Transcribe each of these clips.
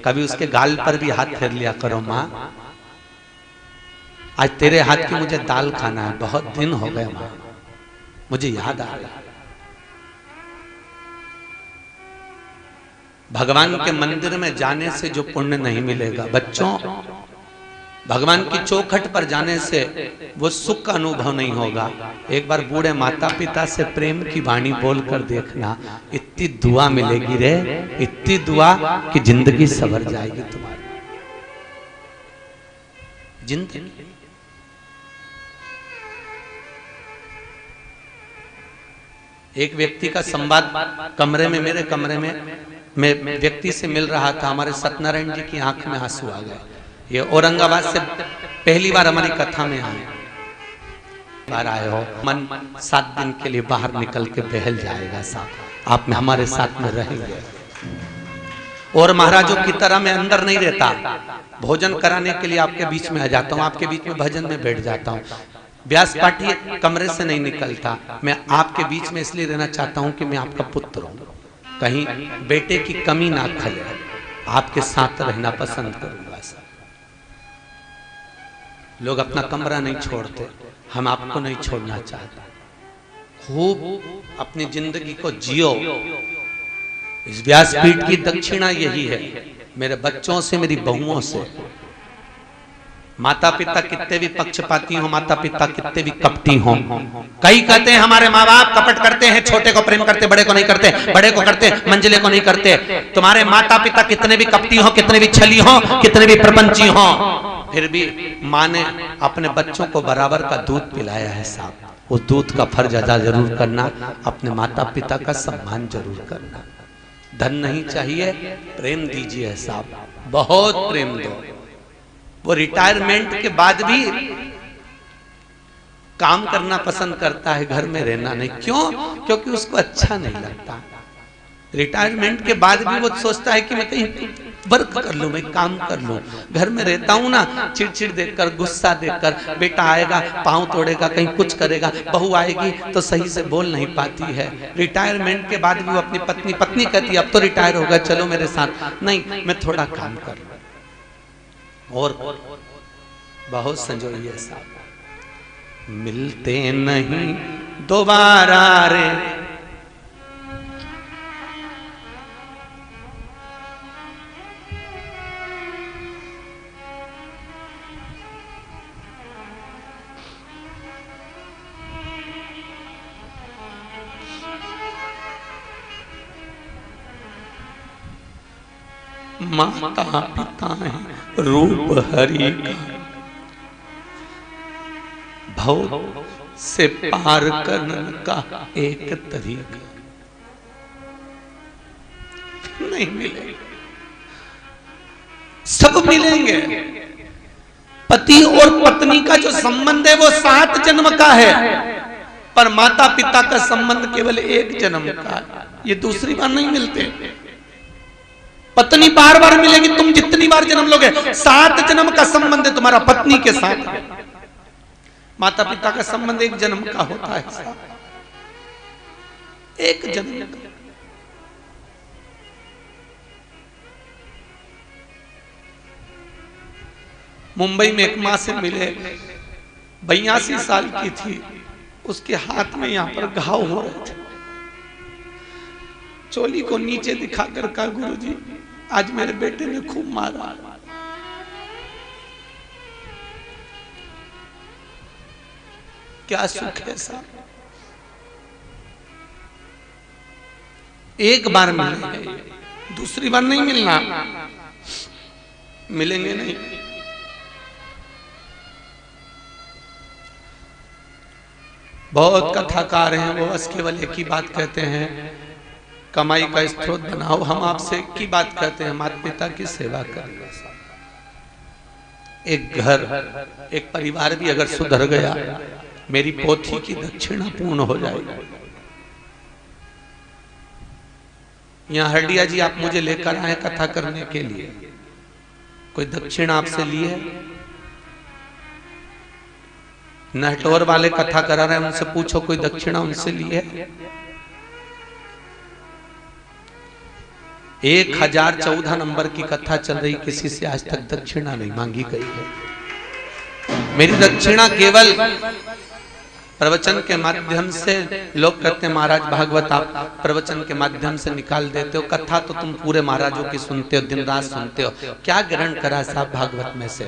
कभी उसके गाल पर भी हाथ फेर लिया करो माँ, आज तेरे हाथ की मुझे दाल खाना है, बहुत दिन हो गए माँ, मुझे याद आ रहा। भगवान के मंदिर में जाने से जो पुण्य नहीं मिलेगा बच्चों, भगवान की चौखट पर जाने से वो सुख का अनुभव नहीं होगा। एक बार बूढ़े माता पिता से प्रेम की वाणी बोलकर देखना, इतनी दुआ मिलेगी रे, इतनी दुआ कि जिंदगी सवर जाएगी तुम्हारी जिंदगी। एक व्यक्ति का संवाद कमरे में, मेरे कमरे में मैं व्यक्ति से मिल रहा था, हमारे सत्यनारायण जी की आंख में आंसू आ गए। ये औरंगाबाद से पहली बार हमारी कथा में आए, बार आए हो, मन 7 दिन के लिए बाहर निकल के बहल जाएगा साहब, आप में हमारे साथ में रहेंगे। और महाराजों की तरह मैं अंदर नहीं रहता, भोजन कराने के लिए आपके बीच में आ जाता हूँ, आपके बीच में भजन में बैठ जाता हूँ। व्यास पाठी कमरे से नहीं निकलता, मैं आपके बीच में इसलिए रहना चाहता हूँ कि मैं आपका पुत्र हूँ, कहीं बेटे की कमी ना खले, आपके साथ रहना पसंद करूंगा सर। लोग अपना कमरा नहीं छोड़ते, हम आपको नहीं छोड़ना चाहते। खूब अपनी जिंदगी को जियो। इस व्यासपीठ की दक्षिणा यही है, मेरे बच्चों से, मेरी बहुओं से। माता पिता कितने भी पक्षपाती हो, माता पिता कितने भी कपटी हो, कई कहते हैं हमारे माँ बाप कपट करते हैं, छोटे को प्रेम करते, बड़े को नहीं करते, बड़े को करते, मंझले को नहीं करते। तुम्हारे माता पिता कितने भी कपटी हो, कितने भी छली हो, कितने भी प्रपंची हो, फिर भी माँ ने अपने बच्चों को बराबर का दूध पिलाया है साहब। वो दूध का फर्ज अदा जरूर करना, अपने माता पिता का सम्मान जरूर करना। धन नहीं चाहिए, प्रेम दीजिए साहब, बहुत प्रेम दो। वो रिटायरमेंट के बाद भी काम करना पसंद करता है, घर में रहना नहीं। क्यों? क्योंकि उसको अच्छा नहीं लगता। रिटायरमेंट के बाद भी वो सोचता है कि मैं कहीं वर्क कर लूं, मैं काम कर लूं। घर में रहता हूं ना, चिड़चिड़ देखकर, गुस्सा देखकर, बेटा आएगा पांव तोड़ेगा, कहीं कुछ करेगा, बहू आएगी तो सही से बोल नहीं पाती है। रिटायरमेंट के बाद भी वो अपनी पत्नी कहती है अब तो रिटायर होगा, चलो मेरे साथ। नहीं, मैं थोड़ा काम कर लूं। और बहुत संजोइए साहब, मिलते नहीं दोबारा रे, माता पिता है रूप हरि का, भव से पार करने का एक तरीका नहीं मिलेगा। सब मिलेंगे। पति और पत्नी का जो संबंध है वो 7 जन्म का है, पर माता पिता का संबंध केवल 1 जन्म का है। ये दूसरी बार नहीं मिलते। पत्नी बार बार मिलेगी, तुम जितनी बार जन्म लोगे। 7 जन्म का संबंध है तुम्हारा पत्नी के साथ। माता पिता का संबंध 1 जन्म का होता है, 1 जन्म का। मुंबई में एक माँ से मिले, 82 साल की थी, उसके हाथ में यहां पर घाव हो रहे थे। चोली को नीचे दिखाकर कहा गुरुजी आज मेरे बेटे ने खूब मारा। क्या सुख है साहब, एक बार मिलेंगे, दूसरी बार नहीं मिलना, मिलेंगे नहीं। बहुत कथाकार हैं, वो बस केवल एक ही बात कहते हैं, कमाई का स्रोत बनाओ। हम आपसे एक ही बात कहते हैं, माता पिता की सेवा करना। एक घर, एक परिवार भी अगर सुधर गया, मेरी पोथी की दक्षिणा पूर्ण हो जाएगी। यहाँ हरडिया जी आप मुझे लेकर आए कथा करने के लिए, कोई दक्षिणा आपसे ली है? नटवर वाले कथा करा रहे हैं, उनसे पूछो कोई दक्षिणा उनसे ली है? 1014 नंबर की कथा चल रही, किसी से आज तक दक्षिणा नहीं मांगी गई है। मेरी दक्षिणा केवल प्रवचन के माध्यम से, लोग कहते हैं महाराज भागवत आप प्रवचन के माध्यम से निकाल देते हो, कथा तो तुम पूरे महाराजों की सुनते हो, दिन रात सुनते हो, क्या ग्रहण करा साहब भागवत में से?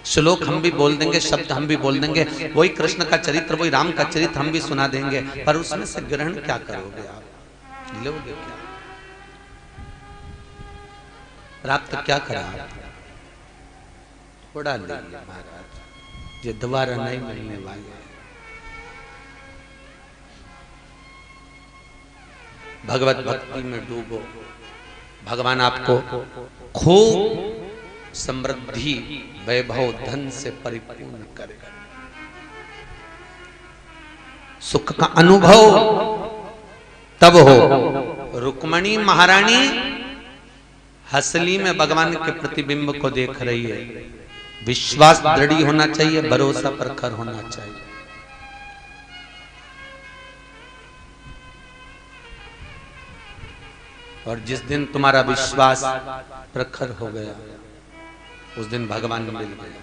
श्लोक हम भी बोल देंगे, शब्द हम भी बोल देंगे, वही कृष्ण का चरित्र, वही राम का चरित्र हम भी सुना देंगे, पर उसमें से ग्रहण क्या करोगे आप? लोगे क्या? प्राप्त क्या करा? थोड़ा ले महाराज, ये दोबारा नहीं मिलने वाले। भगवत भक्ति में डूबो, भगवान आपको खूब समृद्धि वैभव धन से परिपूर्ण करेगा। सुख का अनुभव तब हो। रुक्मणी महारानी हसली में भगवान के प्रतिबिंब को देख रही है। विश्वास दृढ़ होना चाहिए, भरोसा प्रखर होना चाहिए। और जिस दिन तुम्हारा विश्वास प्रखर हो गया, उस दिन भगवान मिल गया,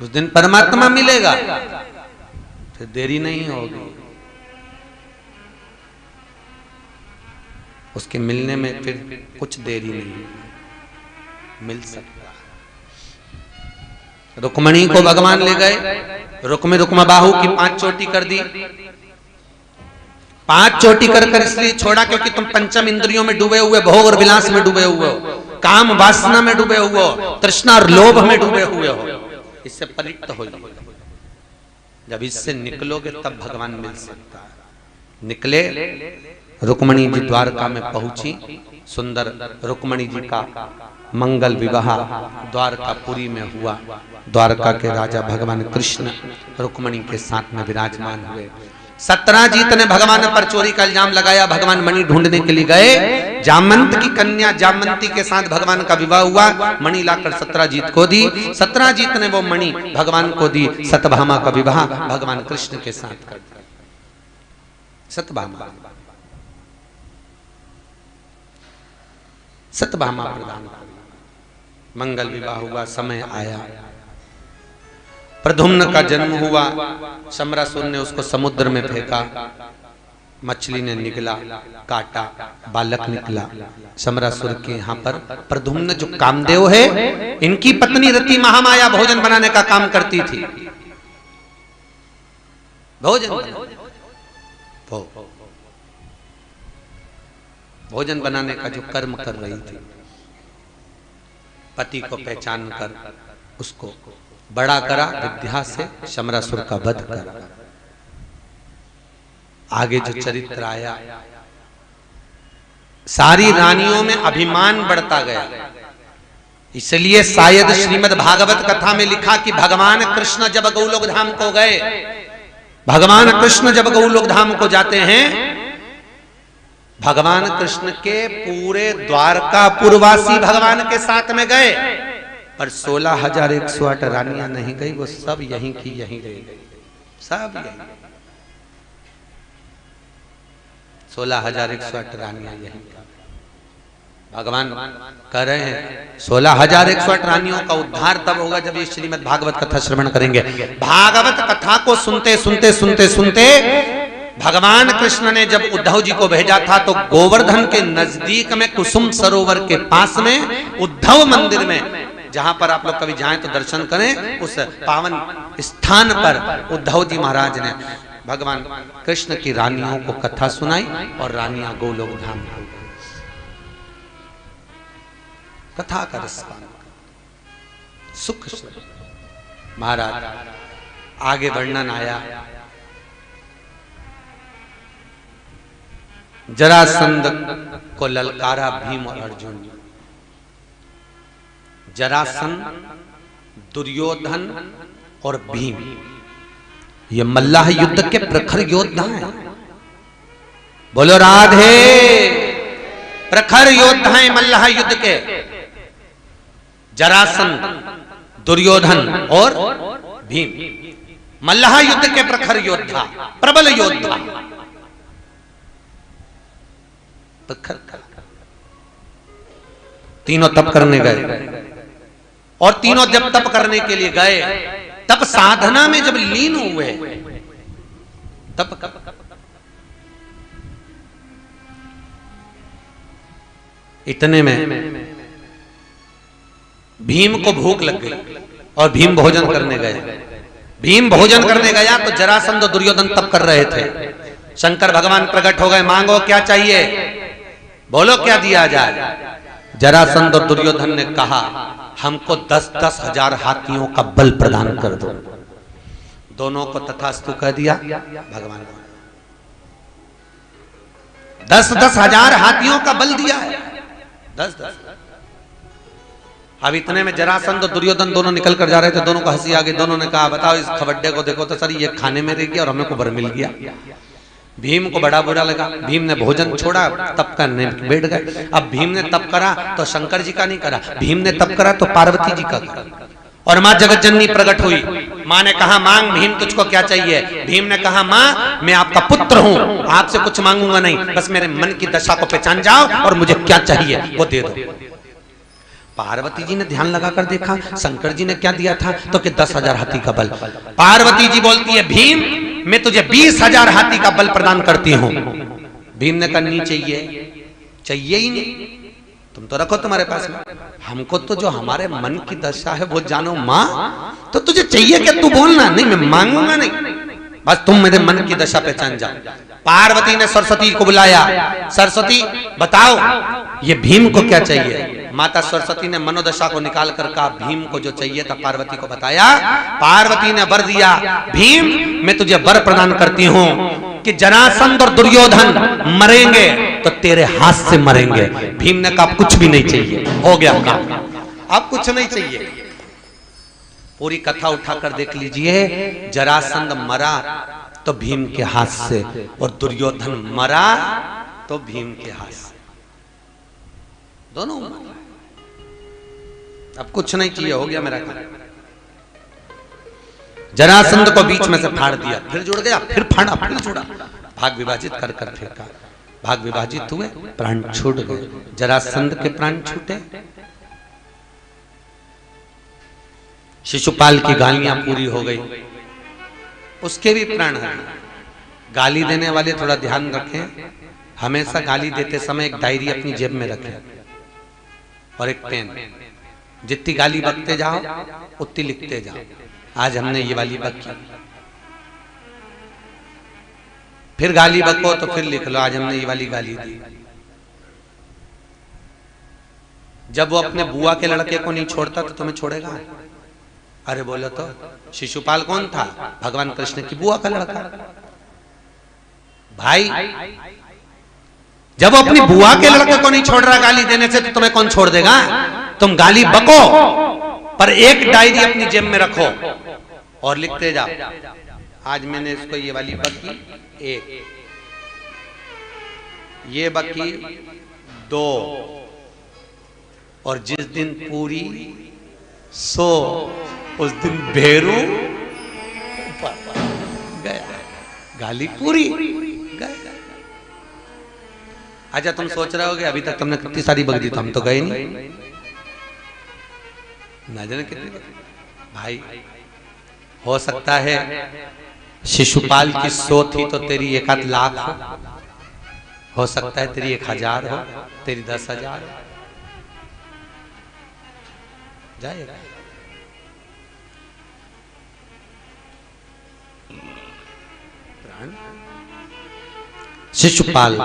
उस दिन परमात्मा मिलेगा, फिर देरी नहीं होगी। उसके मिलने में फिर कुछ देरी नहीं, मिल सकता है। रुक्मणी को भगवान ले गए, रुक्मा बाहु की 5 चोटी कर दी। 5 चोटी कर कर इसलिए छोड़ा क्योंकि तुम पंचम इंद्रियों में डूबे हुए, भोग और विलास में डूबे हुए हो, काम वासना में डूबे हुए हो, तृष्णा और लोभ में डूबे हुए हो। इससे परिक्त हो जाओ। जब इससे निकलोगे तब भगवान मिल सकता है। निकले, रुक्मणी जी द्वारका में पहुंची। सुंदर रुक्मणी जी का मंगल विवाह द्वारकापुरी में हुआ। द्वारका के राजा भगवान कृष्ण रुक्मणी के साथ में विराजमान हुए। सत्यजीत ने भगवान पर चोरी का इल्जाम लगाया। भगवान मणि ढूंढने के लिए गए। जामंत की कन्या जामंती के साथ भगवान का विवाह हुआ। मणि लाकर सत्यजीत को दी। सत्यजीत ने वो मणि भगवान को दी। सत्यभामा का विवाह भगवान कृष्ण के साथ कर दिया। सत्यभामा प्रदान करी। मंगल विवाह हुआ। समय आया, प्रद्युम्न का जन्म हुआ। शम्रासुर ने उसको समुद्र में फेंका। मछली ने निगला, काटा, बालक निकला। शम्रासुर के यहाँ पर प्रद्युम्न जो कामदेव है, इनकी पत्नी रति महामाया भोजन बनाने का काम करती थी। भोजन बनाने का जो कर्म कर रही थी, पति को पहचान कर उसको बड़ा करा, विद्या से शम्रासुर का वध करा। आगे जो चरित्र आया, सारी रानियों में अभिमान बढ़ता गया। इसलिए शायद श्रीमद् भागवत कथा में लिखा कि भगवान कृष्ण जब गौलोक धाम को गए, भगवान कृष्ण जब गौलोक धाम को जाते हैं, भगवान कृष्ण के पूरे द्वारकापुरवासी भगवान के साथ में गए, पर 16,108 रानियां नहीं गई। वो सब यहीं की यहीं रह गई, सब यहीं। 16,108 रानियां यहीं। भगवान कह रहे हैं 16,108 रानियों का उद्धार तब होगा जब ये श्रीमद् भागवत कथा श्रवण करेंगे। भागवत कथा को सुनते सुनते सुनते सुनते भगवान कृष्ण ने जब उद्धव जी को भेजा था, तो गोवर्धन के नजदीक में कुसुम सरोवर के पास में उद्धव मंदिर में, जहां पर आप लोग कभी जाएं तो दर्शन करें, उस पावन स्थान पर उद्धव जी महाराज ने भगवान कृष्ण की रानियों को कथा सुनाई और रानियां गोलोक धाम को कथा का रसपान सुख महाराज। आगे वर्णन आया, जरासंध को ललकारा भीम और अर्जुन। जरासंध, दुर्योधन और भीम, ये मल्लाह युद्ध के प्रखर योद्धा हैं। बोलो राधे। प्रखर योद्धा हैं मल्लाह युद्ध के। जरासंध, दुर्योधन और भीम, मल्लाह युद्ध के प्रखर योद्धा, प्रबल योद्धा। तीनों तप करने गए, और तीनों जब तप करने के लिए गए, तब साधना में जब लीन हुए, तब इतने में भीम को भूख लग गई और भीम भोजन करने गए। भीम भोजन करने गया तो जरासंध और दुर्योधन तप कर रहे थे। शंकर भगवान प्रकट हो गए, मांगो क्या चाहिए, बोलो क्या दिया जाए। जरासंध और दुर्योधन ने कहा, हमको 10-10 हजार हाथियों का बल प्रदान कर दो। दोनों को तथास्तु कह दिया भगवान। 10-10 हजार हाथियों का बल दिया है, 10-10। अब इतने में जरासंध और दुर्योधन दोनों निकल कर जा रहे थे, दोनों को हंसी आ गई। दोनों ने कहा, बताओ इस खबड्डे को देखो तो सर, ये खाने में रह गया और हमें को बर मिल गया। भीम को बड़ा बुरा लगा। भीम ने भोजन छोड़ा, तप करने बैठ गए। अब भीम ने तप करा तो शंकर जी का नहीं करा, भीम ने तप करा तो पार्वती जी का करा। और माँ जगत जननी प्रकट हुई। माँ ने कहा, मांग भीम, तुझको क्या चाहिए। भीम ने कहा, माँ मैं आपका पुत्र हूँ, आपसे कुछ मांगूंगा नहीं, बस मेरे मन की दशा को पहचान जाओ और मुझे क्या चाहिए वो दे दो। पार्वती जी ने ध्यान लगाकर देखा, शंकर जी ने क्या दिया था, तो कि 10 हजार हाथी का बल। पार्वती जी बोलती है, भीम मैं तुझे 20 हजार हाथी का बल प्रदान करती हूं। भीम ने कहा, नहीं चाहिए, चाहिए ही नहीं, तुम तो रखो तुम्हारे पास में, हमको तो जो हमारे मन की दशा है वो जानो। माँ तो तुझे चाहिए क्या, तू बोलना। नहीं मैं मांगूंगा नहीं, बस तुम मेरे मन की दशा पहचान जाओ। पार्वती ने सरस्वती को बुलाया, सरस्वती बताओ ये भीम को क्या चाहिए। माता सरस्वती ने मनोदशा को निकाल कर कहा, भीम को जो चाहिए था पार्वती को बताया। पार्वती ने वर दिया, भीम मैं तुझे वर प्रदान करती हूं कि जरासंध और दुर्योधन मरेंगे तो तेरे हाथ से मरेंगे। भीम ने कहा, कुछ भी नहीं चाहिए, हो गया काम, अब कुछ नहीं चाहिए। पूरी कथा उठाकर देख लीजिए, जरासंध मरा तो भीम के हाथ से, और दुर्योधन मरा तो भीम के हाथ से, दोनों मरे। अब कुछ नहीं चाहिए, हो गया मेरा काम। जरासंध को बीच में से फाड़ दिया, फिर जुड़ गया, फिर फाड़ा, फिर जुड़ा, भाग विभाजित कर कर फेंका। भाग विभाजित हुए, प्राण छूट गए। जरासंध के प्राण छूटे, शिशुपाल की गालियां पूरी हो गई, उसके भी प्राण हैं। गाली देने वाले थोड़ा ध्यान रखें, हमेशा गाली देते समय एक डायरी अपनी जेब में रखें और एक पेन। जितनी गाली बकते जाओ उतनी लिखते जाओ। आज हमने ये वाली बकी, फिर गाली बको तो फिर लिख लो, आज हमने ये वाली गाली दी। जब वो अपने बुआ के लड़के को नहीं छोड़ता तो तुम्हें छोड़ेगा। अरे बोलो तो, शिशुपाल कौन था, भगवान कृष्ण की बुआ का लड़का भाई। जब वो अपनी बुआ के लड़के को नहीं छोड़ रहा गाली देने से, तो तुम्हें कौन छोड़ देगा। तुम गाली बको पर एक डायरी अपनी जेब में रखो और लिखते जाओ। आज मैंने इसको ये वाली बकी 1, ये बकी 2, और जिस दिन पूरी सो उस दिन भेरू गया, गाली पूरी गया। अच्छा तुम सोच रहे होगे अभी तक तुमने कितनी सारी बक दी, तो हम तो गए नहीं, ना जाने कितनी भाई। हो सकता है शिशुपाल की 100 थी तो तेरी 1 लाख हो सकता है तेरी 1000 हो, तेरी 10,000 जाएगा। शिशुपाल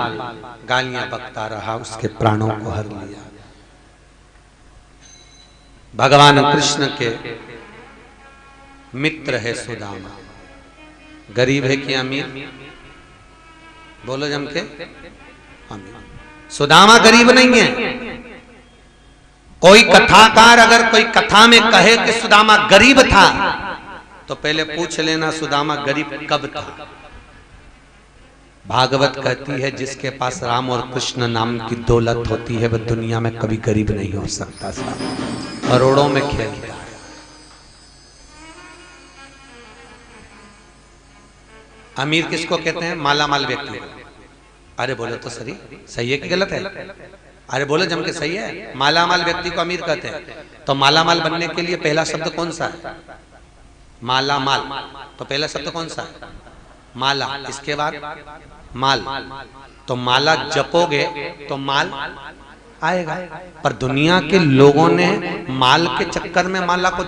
गालियां बकता रहा, उसके प्राणों को हर लिया। भगवान कृष्ण के मित्र है सुदामा। गरीब है कि अमीर, बोलो जम के, अमीर। सुदामा गरीब नहीं है। कोई कथाकार अगर कोई कथा में कहे कि सुदामा गरीब था, तो पहले पूछ लेना सुदामा गरीब कब था। भागवत कहती है जिसके पास राम और कृष्ण नाम की दौलत होती है वह दुनिया में कभी गरीब नहीं हो सकता। करोड़ों में खेलता है। अमीर किसको कहते हैं, माला माल व्यक्ति। अरे बोलो तो सही, सही है कि गलत है? अरे बोलो जम के, सही है। मालामाल व्यक्ति को अमीर कहते हैं, तो मालामाल बनने के लिए पहला शब्द कौन सा है? मालामाल। तो पहला शब्द कौन सा है? माला। इसके बाद माल। तो माला जपोगे तो माल आएगा। पर दुनिया के लोगों ने माल के चक्कर में माला को